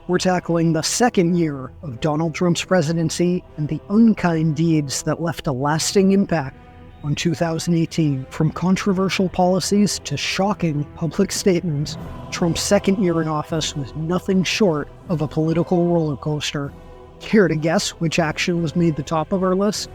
We're tackling the second year of Donald Trump's presidency and the unkind deeds that left a lasting impact on 2018. From controversial policies to shocking public statements, Trump's second year in office was nothing short of a political roller coaster. Care to guess which action was made the top of our list?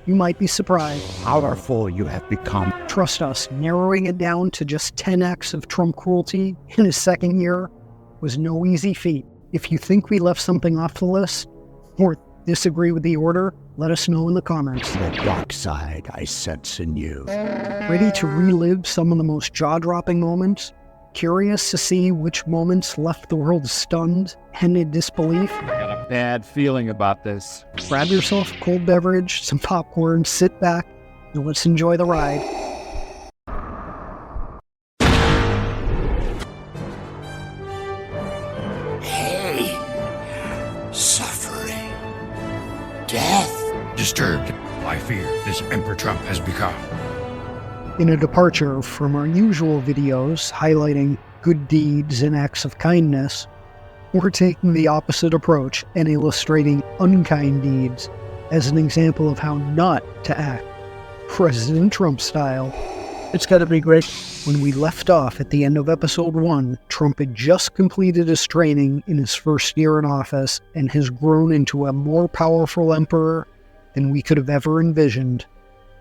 You might be surprised. Powerful you have become. Trust us, narrowing it down to just 10 acts of Trump cruelty in his second year was no easy feat. If you think we left something off the list, or disagree with the order, let us know in the comments. The dark side I sense in you. Ready to relive some of the most jaw-dropping moments? Curious to see which moments left the world stunned and in disbelief? I got a bad feeling about this. Grab yourself a cold beverage, some popcorn, sit back, and let's enjoy the ride. Hey, suffering, death. Disturbed by fear this Emperor Trump has become. In a departure from our usual videos highlighting good deeds and acts of kindness, we're taking the opposite approach and illustrating unkind deeds as an example of how not to act, President Trump style. It's gotta be great. When we left off at the end of episode 1, Trump had just completed his training in his first year in office and has grown into a more powerful emperor than we could have ever envisioned.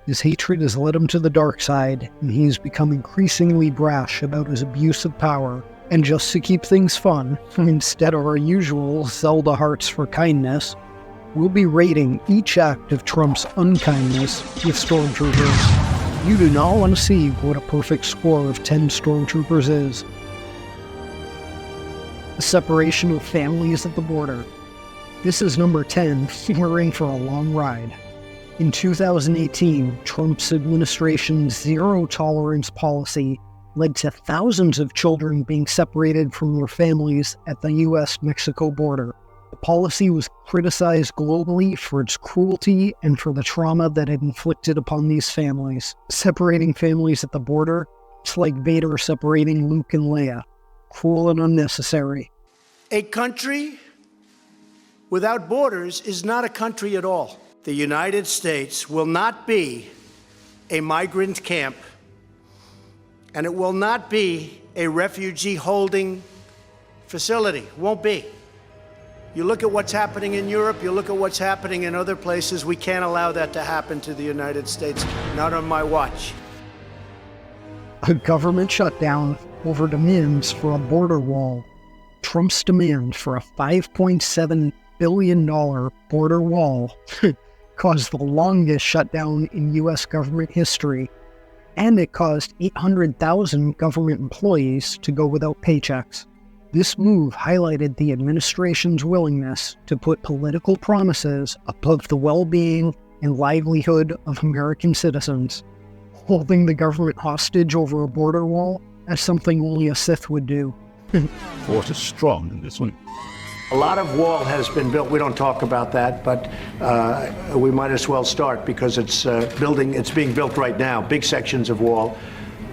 His hatred has led him to the dark side, and he's become increasingly brash about his abuse of power. And just to keep things fun, instead of our usual Zelda hearts for kindness, we'll be rating each act of Trump's unkindness with stormtroopers. You do not want to see what a perfect score of 10 stormtroopers is. The separation of families at the border. This is number 10, we're in for a long ride. In 2018, Trump's administration's zero-tolerance policy led to thousands of children being separated from their families at the U.S.-Mexico border. The policy was criticized globally for its cruelty and for the trauma that it inflicted upon these families. Separating families at the border, it's like Vader separating Luke and Leia. Cruel and unnecessary. A country without borders is not a country at all. The United States will not be a migrant camp, and it will not be a refugee holding facility. Won't be. You look at what's happening in Europe, you look at what's happening in other places, we can't allow that to happen to the United States, not on my watch. A government shutdown over demands for a border wall. Trump's demand for a $5.7 billion border wall caused the longest shutdown in U.S. government history, and it caused 800,000 government employees to go without paychecks. This move highlighted the administration's willingness to put political promises above the well-being and livelihood of American citizens. Holding the government hostage over a border wall, that's something only a Sith would do. Force is strong in this one. A lot of wall has been built. We don't talk about that, but we might as well start because it's being built right now, big sections of wall,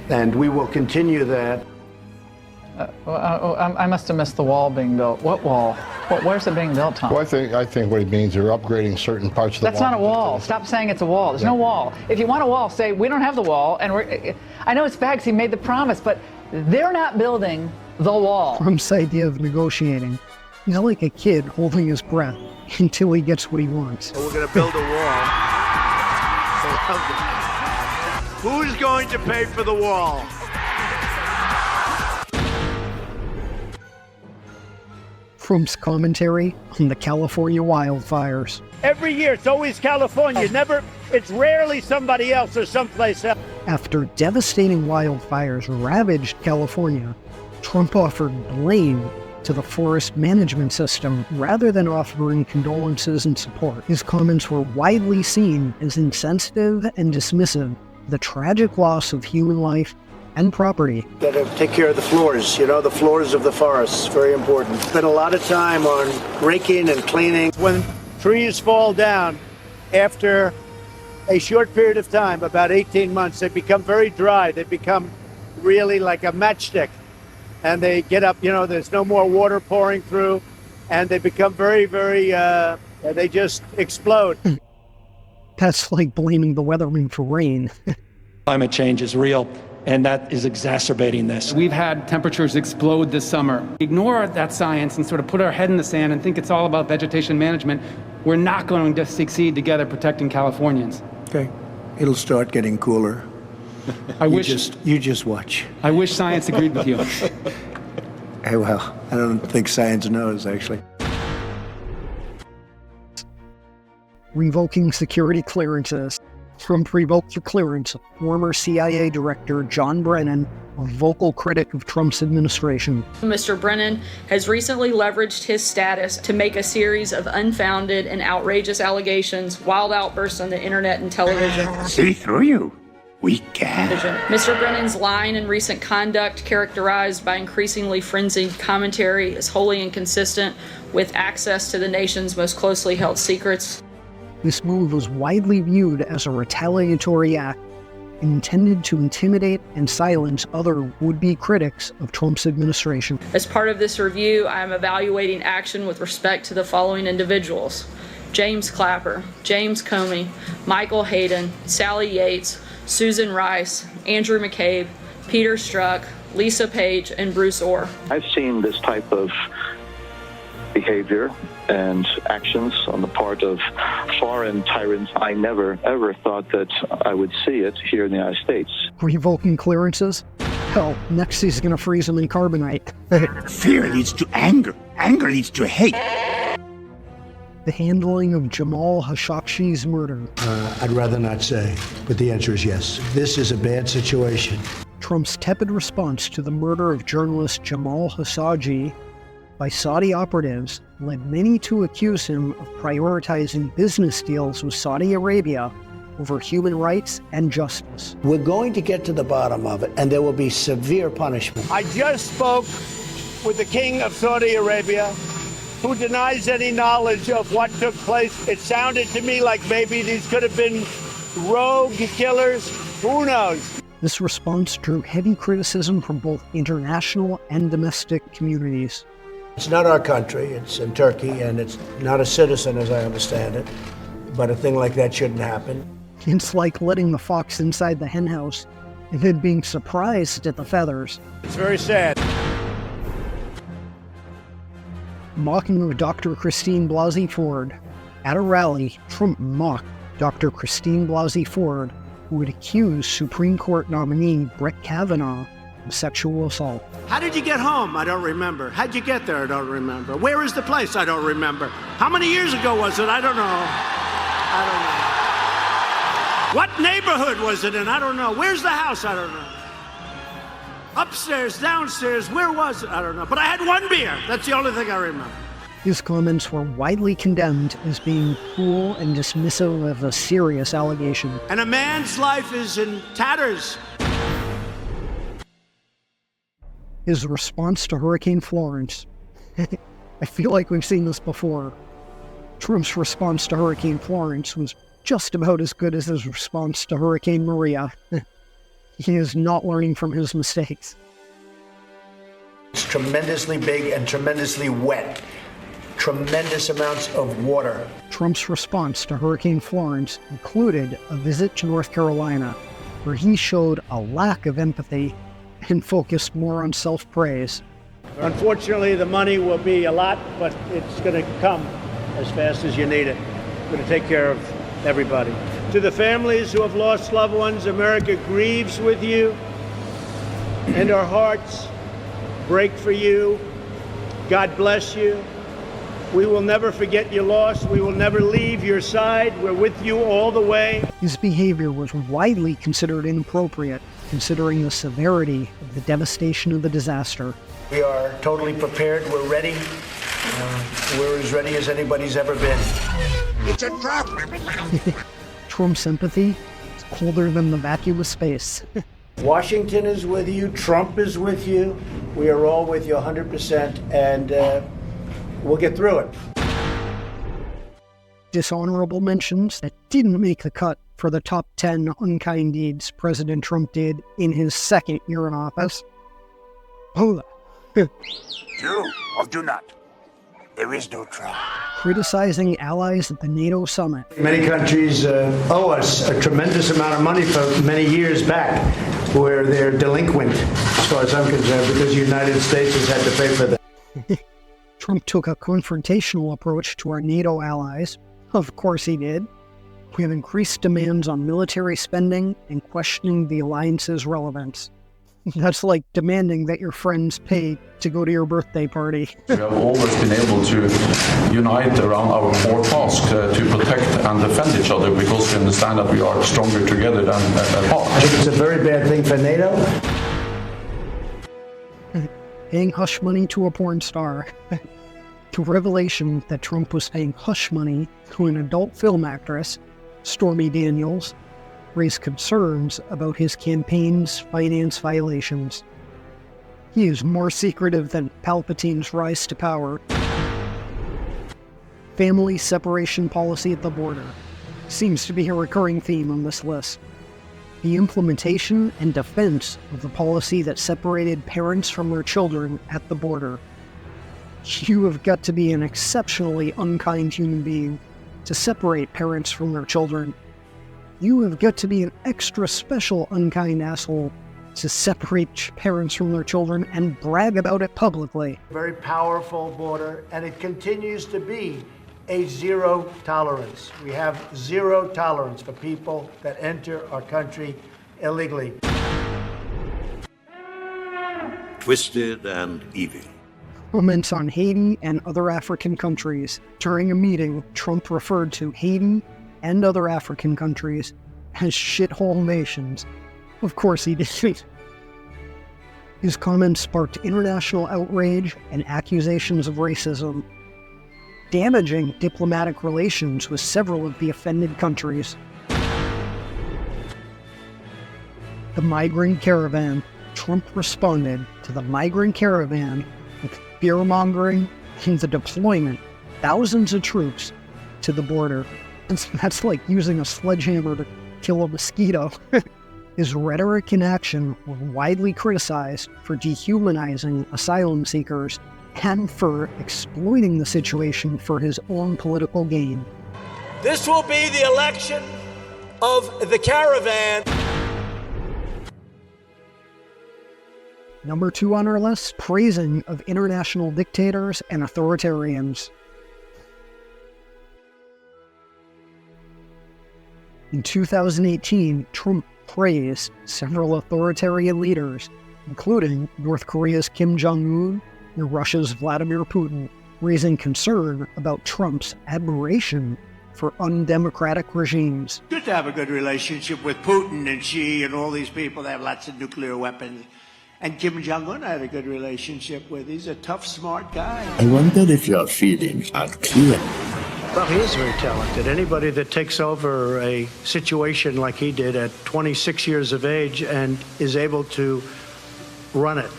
and we will continue that. I must have missed the wall being built. What wall? Where's it being built, Tom? Well, I think what he means, they're upgrading certain parts of the wall. That's not a wall. Stop saying it's a wall. There's no wall. If you want a wall, say, we don't have the wall, and I know it's Bags, he made the promise, but they're not building the wall. Trump's idea of negotiating. He's like a kid holding his breath until he gets what he wants. So we're going to build a wall. Who's going to pay for the wall? Trump's commentary on the California wildfires. Every year, it's always California. It's rarely somebody else or someplace else. After devastating wildfires ravaged California, Trump offered blame to the forest management system rather than offering condolences and support. His comments were widely seen as insensitive and dismissive of the tragic loss of human life and property. Got to take care of the floors, the floors of the forests, very important. Spent a lot of time on raking and cleaning. When trees fall down, after a short period of time, about 18 months, they become very dry. They become really like a matchstick. And they get up, there's no more water pouring through. and they become very, very, they just explode. That's like blaming the weatherman for rain. Climate change is real, and that is exacerbating this. We've had temperatures explode this summer. Ignore that science and sort of put our head in the sand and think it's all about vegetation management. We're not going to succeed together protecting Californians. Okay. It'll start getting cooler. You just watch. I wish science agreed with you. Hey, well, I don't think science knows, actually. Revoking security clearances. Trump revoked the clearance of former CIA Director John Brennan, a vocal critic of Trump's administration. Mr. Brennan has recently leveraged his status to make a series of unfounded and outrageous allegations, wild outbursts on the internet and television. See through you. We can. Mr. Brennan's line and recent conduct, characterized by increasingly frenzied commentary, is wholly inconsistent with access to the nation's most closely held secrets. This move was widely viewed as a retaliatory act intended to intimidate and silence other would-be critics of Trump's administration. As part of this review, I am evaluating action with respect to the following individuals: James Clapper, James Comey, Michael Hayden, Sally Yates, Susan Rice, Andrew McCabe, Peter Strzok, Lisa Page, and Bruce Orr. I've seen this type of behavior and actions on the part of foreign tyrants. I never, ever thought that I would see it here in the United States. Revoking clearances? Hell, next he's gonna freeze them in carbonite. Fear leads to anger. Anger leads to hate. The handling of Jamal Khashoggi's murder. I'd rather not say, but the answer is yes. This is a bad situation. Trump's tepid response to the murder of journalist Jamal Khashoggi by Saudi operatives led many to accuse him of prioritizing business deals with Saudi Arabia over human rights and justice. We're going to get to the bottom of it, and there will be severe punishment. I just spoke with the King of Saudi Arabia, who denies any knowledge of what took place. It sounded to me like maybe these could have been rogue killers. Who knows? This response drew heavy criticism from both international and domestic communities. It's not our country, it's in Turkey, and it's not a citizen as I understand it, but a thing like that shouldn't happen. It's like letting the fox inside the henhouse and then being surprised at the feathers. It's very sad. Mocking of Dr. Christine Blasey Ford. At a rally, Trump mocked Dr. Christine Blasey Ford, who had accused Supreme Court nominee Brett Kavanaugh of sexual assault. How did you get home? I don't remember. How'd you get there? I don't remember. Where is the place? I don't remember. How many years ago was it? I don't know. What neighborhood was it in? I don't know. Where's the house? I don't know. Upstairs, downstairs, where was it? I don't know. But I had one beer. That's the only thing I remember. His comments were widely condemned as being cruel and dismissive of a serious allegation. And a man's life is in tatters. His response to Hurricane Florence. I feel like we've seen this before. Trump's response to Hurricane Florence was just about as good as his response to Hurricane Maria. He is not learning from his mistakes. It's tremendously big and tremendously wet. Tremendous amounts of water. Trump's response to Hurricane Florence included a visit to North Carolina, where he showed a lack of empathy and focused more on self-praise. Unfortunately, the money will be a lot, but it's going to come as fast as you need it. We're going to take care of everybody. To the families who have lost loved ones, America grieves with you, and our hearts break for you. God bless you. We will never forget your loss. We will never leave your side. We're with you all the way. His behavior was widely considered inappropriate, considering the severity of the devastation of the disaster. We are totally prepared. We're ready. We're as ready as anybody's ever been. It's a trap. Trump's empathy is colder than the vacuum of space. Washington is with you. Trump is with you. We are all with you 100%, and we'll get through it. Dishonorable mentions that didn't make the cut for the top 10 unkind deeds President Trump did in his second year in office. Hold on. Do or do not. There is no Trump. Criticizing allies at the NATO summit. Many countries owe us a tremendous amount of money for many years back, where they're delinquent, as far as I'm concerned, because the United States has had to pay for that. Trump took a confrontational approach to our NATO allies. Of course he did. We have increased demands on military spending and questioning the alliance's relevance. That's like demanding that your friends pay to go to your birthday party. We have always been able to unite around our core task to protect and defend each other because we understand that we are stronger together than apart. I think it's a very bad thing for NATO. Paying hush money to a porn star. The revelation that Trump was paying hush money to an adult film actress, Stormy Daniels, raised concerns about his campaign's finance violations. He is more secretive than Palpatine's rise to power. Family separation policy at the border seems to be a recurring theme on this list. The implementation and defense of the policy that separated parents from their children at the border. You have got to be an exceptionally unkind human being to separate parents from their children. You have got to be an extra special unkind asshole to separate parents from their children and brag about it publicly. Very powerful border, and it continues to be a zero tolerance. We have zero tolerance for people that enter our country illegally. Twisted and evil. Comments on Haiti and other African countries. During a meeting, Trump referred to Haiti and other African countries as shithole nations. Of course he did. His comments sparked international outrage and accusations of racism, damaging diplomatic relations with several of the offended countries. The migrant caravan. Trump responded to the migrant caravan with fear-mongering and the deployment of thousands of troops to the border. That's like using a sledgehammer to kill a mosquito. His rhetoric and action were widely criticized for dehumanizing asylum seekers and for exploiting the situation for his own political gain. This will be the election of the caravan. Number 2 on our list, praising of international dictators and authoritarians. In 2018, Trump praised several authoritarian leaders, including North Korea's Kim Jong-un and Russia's Vladimir Putin, raising concern about Trump's admiration for undemocratic regimes. Good to have a good relationship with Putin and Xi and all these people that have lots of nuclear weapons. And Kim Jong-un I had a good relationship with. He's a tough, smart guy. I wonder if your feelings are clear. Well, he is very talented. Anybody that takes over a situation like he did at 26 years of age and is able to run it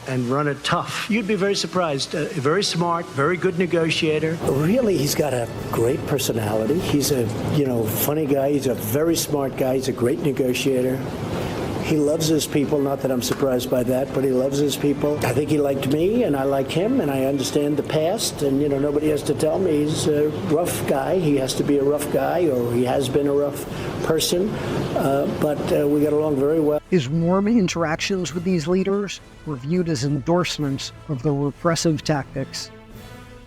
and run it tough, you'd be very surprised. Very smart, very good negotiator. Really, he's got a great personality. He's a, funny guy. He's a very smart guy. He's a great negotiator. He loves his people, not that I'm surprised by that, but he loves his people. I think he liked me, and I like him, and I understand the past, and, nobody has to tell me he's a rough guy. He has to be a rough guy, or he has been a rough person, but we got along very well. His warm interactions with these leaders were viewed as endorsements of their repressive tactics.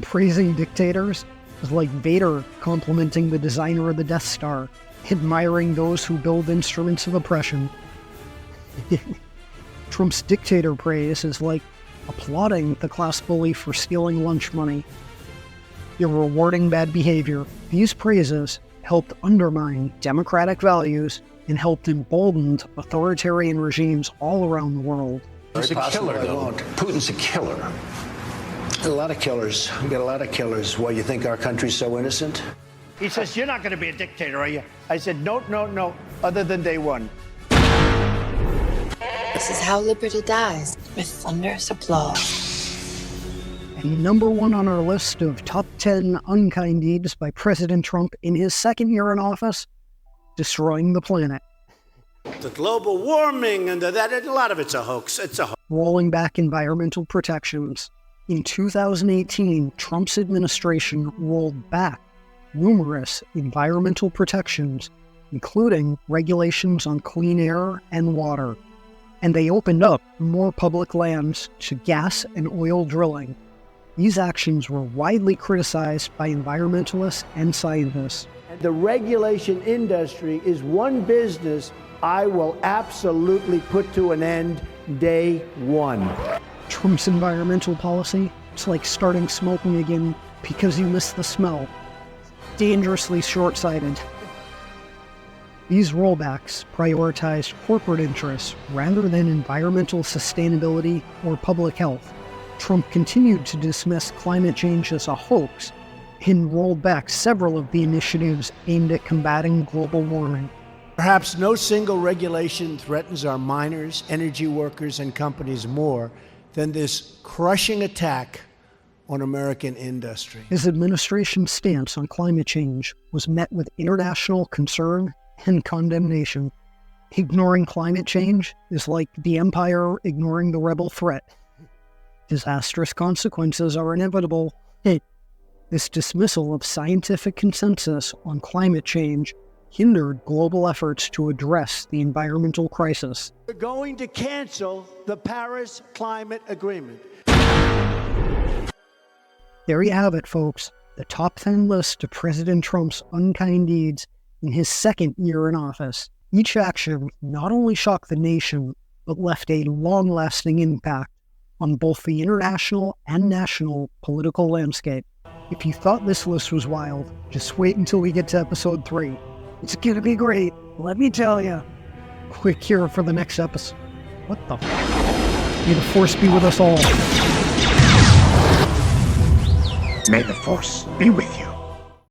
Praising dictators is like Vader complimenting the designer of the Death Star, admiring those who build instruments of oppression. Trump's dictator praise is like applauding the class bully for stealing lunch money. You're rewarding bad behavior. These praises helped undermine democratic values and helped embolden authoritarian regimes all around the world. He's a killer, though. Putin's a killer. A lot of killers. We got a lot of killers. Why, you think our country's so innocent? He says, "You're not going to be a dictator, are you?" I said, no, other than day one. This is how liberty dies, with thunderous applause. And number 1 on our list of top 10 unkind deeds by President Trump in his second year in office, destroying the planet. The global warming and that, a lot of it's a hoax. It's a hoax. Rolling back environmental protections. In 2018, Trump's administration rolled back numerous environmental protections, including regulations on clean air and water, and they opened up more public lands to gas and oil drilling. These actions were widely criticized by environmentalists and scientists. The regulation industry is one business I will absolutely put to an end day one. Trump's environmental policy, it's like starting smoking again because you miss the smell. Dangerously short-sighted. These rollbacks prioritized corporate interests rather than environmental sustainability or public health. Trump continued to dismiss climate change as a hoax and rolled back several of the initiatives aimed at combating global warming. Perhaps no single regulation threatens our miners, energy workers, and companies more than this crushing attack on American industry. His administration's stance on climate change was met with international concern and condemnation. Ignoring climate change is like the empire ignoring the rebel threat. Disastrous consequences are inevitable. This dismissal of scientific consensus on climate change hindered global efforts to address the environmental crisis. We're going to cancel the Paris Climate Agreement. There you have it, folks. The top 10 list of President Trump's unkind deeds in his second year in office. Each action not only shocked the nation, but left a long-lasting impact on both the international and national political landscape. If you thought this list was wild, just wait until we get to episode 3. It's gonna be great, let me tell you. Click here for the next episode. What the f***? May the Force be with us all. May the Force be with you.